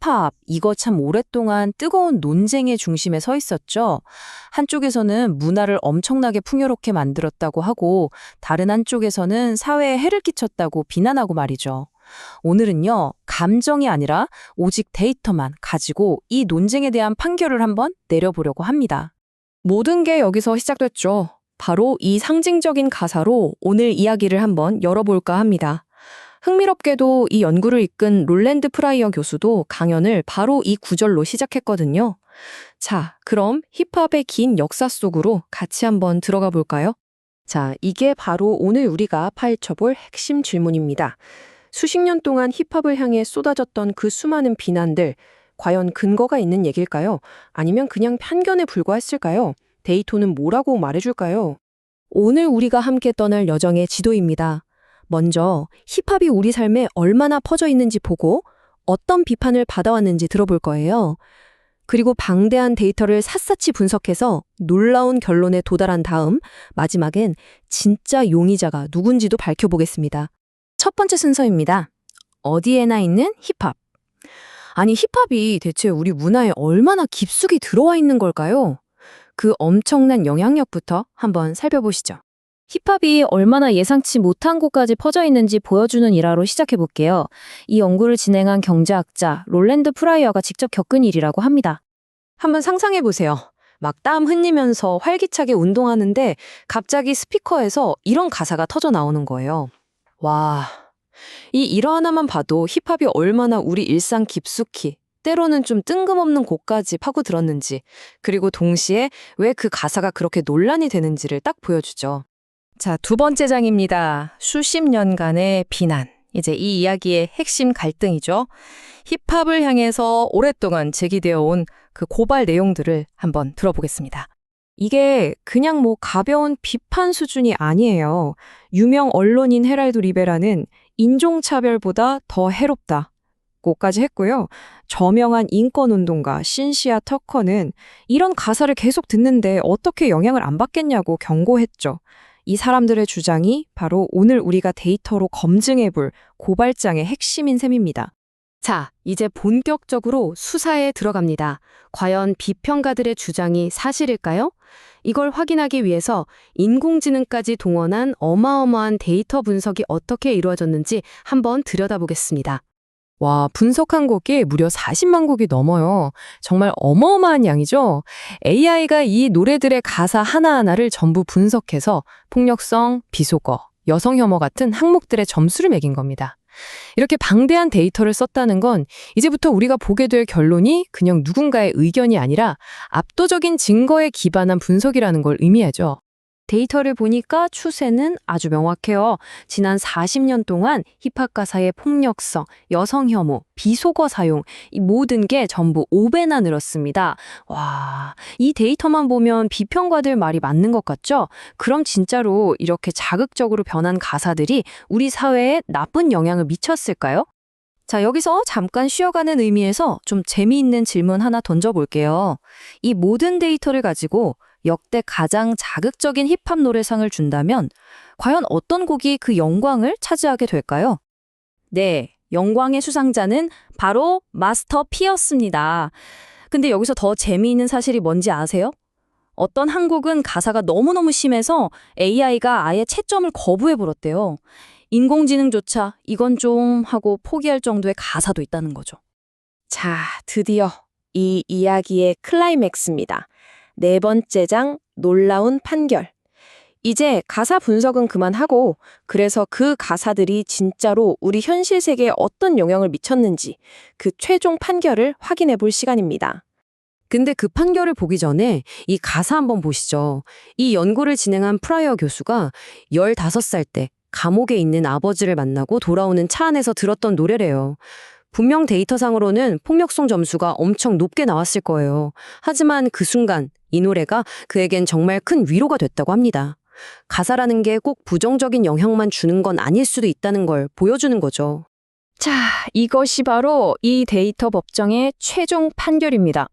힙합, 이거 참 오랫동안 뜨거운 논쟁의 중심에 서 있었죠. 한쪽에서는 문화를 엄청나게 풍요롭게 만들었다고 하고, 다른 한쪽에서는 사회에 해를 끼쳤다고 비난하고 말이죠. 오늘은요, 감정이 아니라 오직 데이터만 가지고 이 논쟁에 대한 판결을 한번 내려보려고 합니다. 모든 게 여기서 시작됐죠. 바로 이 상징적인 가사로 오늘 이야기를 한번 열어볼까 합니다. 흥미롭게도 이 연구를 이끈 롤랜드 프라이어 교수도 강연을 바로 이 구절로 시작했거든요. 자, 그럼 힙합의 긴 역사 속으로 같이 한번 들어가 볼까요? 자, 이게 바로 오늘 우리가 파헤쳐볼 핵심 질문입니다. 수십 년 동안 힙합을 향해 쏟아졌던 그 수많은 비난들, 과연 근거가 있는 얘기일까요? 아니면 그냥 편견에 불과했을까요? 데이터는 뭐라고 말해줄까요? 오늘 우리가 함께 떠날 여정의 지도입니다. 먼저 힙합이 우리 삶에 얼마나 퍼져 있는지 보고 어떤 비판을 받아왔는지 들어볼 거예요. 그리고 방대한 데이터를 샅샅이 분석해서 놀라운 결론에 도달한 다음 마지막엔 진짜 용의자가 누군지도 밝혀보겠습니다. 첫 번째 순서입니다. 어디에나 있는 힙합. 아니, 힙합이 대체 우리 문화에 얼마나 깊숙이 들어와 있는 걸까요? 그 엄청난 영향력부터 한번 살펴보시죠. 힙합이 얼마나 예상치 못한 곳까지 퍼져 있는지 보여주는 일화로 시작해볼게요. 이 연구를 진행한 경제학자 롤랜드 프라이어가 직접 겪은 일이라고 합니다. 한번 상상해보세요. 막 땀 흘리면서 활기차게 운동하는데 갑자기 스피커에서 이런 가사가 터져 나오는 거예요. 와, 이 일화 하나만 봐도 힙합이 얼마나 우리 일상 깊숙이, 때로는 좀 뜬금없는 곳까지 파고들었는지, 그리고 동시에 왜 그 가사가 그렇게 논란이 되는지를 딱 보여주죠. 자, 두 번째 장입니다. 수십 년간의 비난. 이제 이 이야기의 핵심 갈등이죠. 힙합을 향해서 오랫동안 제기되어 온 그 고발 내용들을 한번 들어보겠습니다. 이게 그냥 가벼운 비판 수준이 아니에요. 유명 언론인 헤랄드 리베라는 인종차별보다 더 해롭다. 고까지 했고요. 저명한 인권운동가 신시아 터커는 이런 가사를 계속 듣는데 어떻게 영향을 안 받겠냐고 경고했죠. 이 사람들의 주장이 바로 오늘 우리가 데이터로 검증해볼 고발장의 핵심인 셈입니다. 자, 이제 본격적으로 수사에 들어갑니다. 과연 비평가들의 주장이 사실일까요? 이걸 확인하기 위해서 인공지능까지 동원한 어마어마한 데이터 분석이 어떻게 이루어졌는지 한번 들여다보겠습니다. 와, 분석한 곡이 무려 40만 곡이 넘어요. 정말 어마어마한 양이죠? AI가 이 노래들의 가사 하나하나를 전부 분석해서 폭력성, 비속어, 여성 혐오 같은 항목들의 점수를 매긴 겁니다. 이렇게 방대한 데이터를 썼다는 건 이제부터 우리가 보게 될 결론이 그냥 누군가의 의견이 아니라 압도적인 증거에 기반한 분석이라는 걸 의미하죠. 데이터를 보니까 추세는 아주 명확해요. 지난 40년 동안 힙합 가사의 폭력성, 여성 혐오, 비속어 사용, 이 모든 게 전부 5배나 늘었습니다. 와, 이 데이터만 보면 비평가들 말이 맞는 것 같죠? 그럼 진짜로 이렇게 자극적으로 변한 가사들이 우리 사회에 나쁜 영향을 미쳤을까요? 자, 여기서 잠깐 쉬어가는 의미에서 좀 재미있는 질문 하나 던져볼게요. 이 모든 데이터를 가지고 역대 가장 자극적인 힙합 노래상을 준다면 과연 어떤 곡이 그 영광을 차지하게 될까요? 네, 영광의 수상자는 바로 마스터 P였습니다. 근데 여기서 더 재미있는 사실이 뭔지 아세요? 어떤 한 곡은 가사가 너무너무 심해서 AI가 아예 채점을 거부해버렸대요. 인공지능조차 이건 좀 하고 포기할 정도의 가사도 있다는 거죠. 자, 드디어 이 이야기의 클라이맥스입니다. 네 번째 장, 놀라운 판결. 이제 가사 분석은 그만하고 그래서 그 가사들이 진짜로 우리 현실 세계에 어떤 영향을 미쳤는지 그 최종 판결을 확인해 볼 시간입니다. 근데 그 판결을 보기 전에 이 가사 한번 보시죠. 이 연구를 진행한 프라이어 교수가 15살 때 감옥에 있는 아버지를 만나고 돌아오는 차 안에서 들었던 노래래요. 분명 데이터상으로는 폭력성 점수가 엄청 높게 나왔을 거예요. 하지만 그 순간 이 노래가 그에겐 정말 큰 위로가 됐다고 합니다. 가사라는 게 꼭 부정적인 영향만 주는 건 아닐 수도 있다는 걸 보여주는 거죠. 자, 이것이 바로 이 데이터 법정의 최종 판결입니다.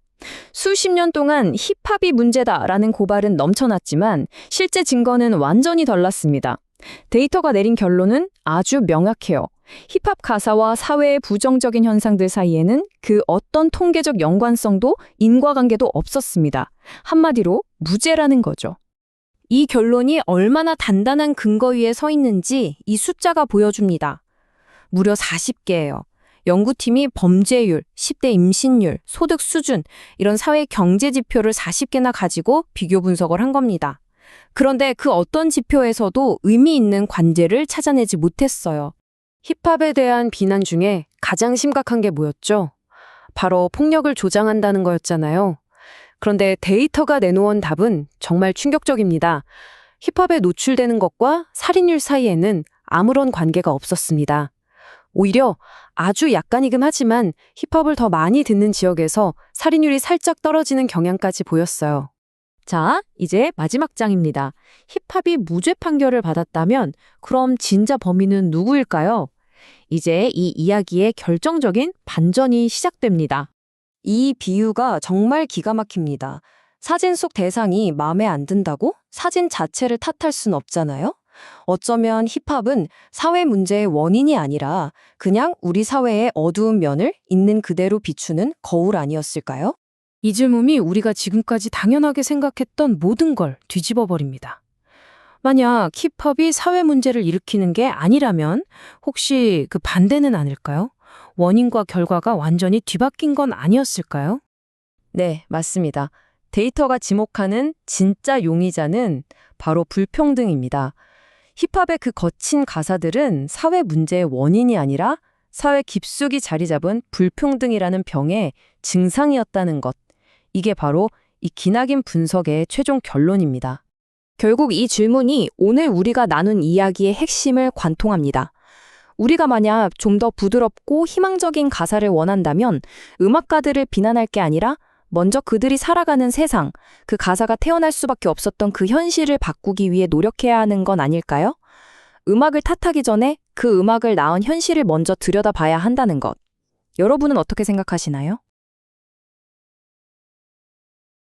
수십 년 동안 힙합이 문제다라는 고발은 넘쳐났지만 실제 증거는 완전히 달랐습니다. 데이터가 내린 결론은 아주 명확해요. 힙합 가사와 사회의 부정적인 현상들 사이에는 그 어떤 통계적 연관성도 인과관계도 없었습니다. 한마디로 무죄라는 거죠. 이 결론이 얼마나 단단한 근거 위에 서 있는지 이 숫자가 보여줍니다. 무려 40개예요. 연구팀이 범죄율, 10대 임신율, 소득 수준 이런 사회 경제 지표를 40개나 가지고 비교 분석을 한 겁니다. 그런데 그 어떤 지표에서도 의미 있는 관계를 찾아내지 못했어요. 힙합에 대한 비난 중에 가장 심각한 게 뭐였죠? 바로 폭력을 조장한다는 거였잖아요. 그런데 데이터가 내놓은 답은 정말 충격적입니다. 힙합에 노출되는 것과 살인율 사이에는 아무런 관계가 없었습니다. 오히려 아주 약간이긴 하지만 힙합을 더 많이 듣는 지역에서 살인율이 살짝 떨어지는 경향까지 보였어요. 자, 이제 마지막 장입니다. 힙합이 무죄 판결을 받았다면 그럼 진짜 범인은 누구일까요? 이제 이 이야기의 결정적인 반전이 시작됩니다. 이 비유가 정말 기가 막힙니다. 사진 속 대상이 마음에 안 든다고 사진 자체를 탓할 순 없잖아요? 어쩌면 힙합은 사회 문제의 원인이 아니라 그냥 우리 사회의 어두운 면을 있는 그대로 비추는 거울 아니었을까요? 이 질문이 우리가 지금까지 당연하게 생각했던 모든 걸 뒤집어 버립니다. 만약 힙합이 사회 문제를 일으키는 게 아니라면 혹시 그 반대는 아닐까요? 원인과 결과가 완전히 뒤바뀐 건 아니었을까요? 네, 맞습니다. 데이터가 지목하는 진짜 용의자는 바로 불평등입니다. 힙합의 그 거친 가사들은 사회 문제의 원인이 아니라 사회 깊숙이 자리 잡은 불평등이라는 병의 증상이었다는 것. 이게 바로 이 기나긴 분석의 최종 결론입니다. 결국 이 질문이 오늘 우리가 나눈 이야기의 핵심을 관통합니다. 우리가 만약 좀 더 부드럽고 희망적인 가사를 원한다면 음악가들을 비난할 게 아니라 먼저 그들이 살아가는 세상, 그 가사가 태어날 수밖에 없었던 그 현실을 바꾸기 위해 노력해야 하는 건 아닐까요? 음악을 탓하기 전에 그 음악을 낳은 현실을 먼저 들여다봐야 한다는 것. 여러분은 어떻게 생각하시나요?